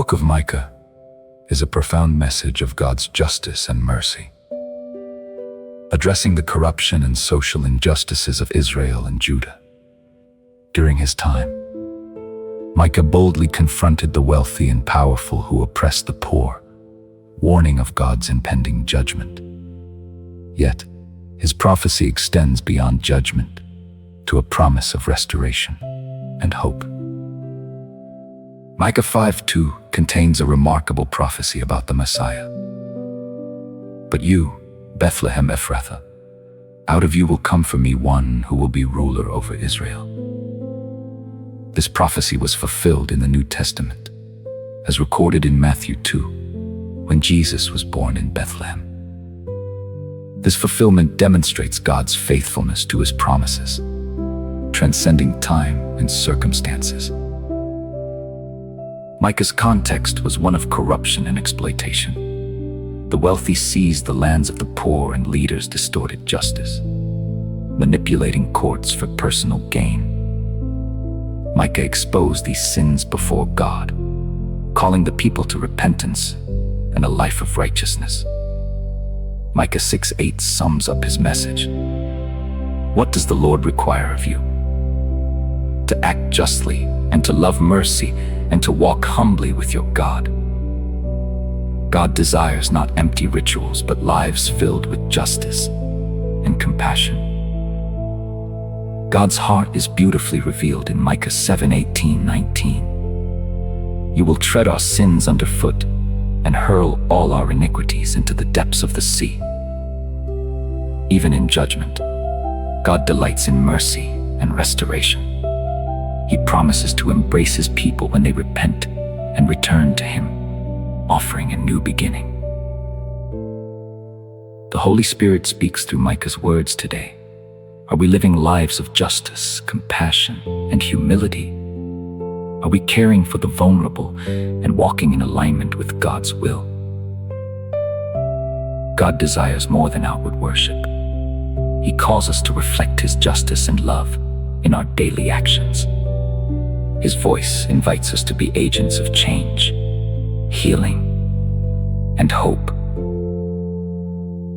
book of Micah is a profound message of God's justice and mercy, addressing the corruption and social injustices of Israel and Judah. During his time, Micah boldly confronted the wealthy and powerful who oppressed the poor, warning of God's impending judgment. Yet, his prophecy extends beyond judgment to a promise of restoration and hope. Micah 5:2 contains a remarkable prophecy about the Messiah. But you, Bethlehem Ephrathah, out of you will come for me one who will be ruler over Israel. This prophecy was fulfilled in the New Testament, as recorded in Matthew 2, when Jesus was born in Bethlehem. This fulfillment demonstrates God's faithfulness to his promises, transcending time and circumstances. Micah's context was one of corruption and exploitation. The wealthy seized the lands of the poor and leaders distorted justice, manipulating courts for personal gain. Micah exposed these sins before God, calling the people to repentance and a life of righteousness. Micah 6:8 sums up his message. What does the Lord require of you? To act justly and to love mercy and to walk humbly with your God. God desires not empty rituals, but lives filled with justice and compassion. God's heart is beautifully revealed in Micah 7:18-19. You will tread our sins underfoot and hurl all our iniquities into the depths of the sea. Even in judgment, God delights in mercy and restoration. He promises to embrace his people when they repent and return to him, offering a new beginning. The Holy Spirit speaks through Micah's words today. Are we living lives of justice, compassion, and humility? Are we caring for the vulnerable and walking in alignment with God's will? God desires more than outward worship. He calls us to reflect his justice and love in our daily actions. His voice invites us to be agents of change, healing, and hope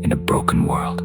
in a broken world.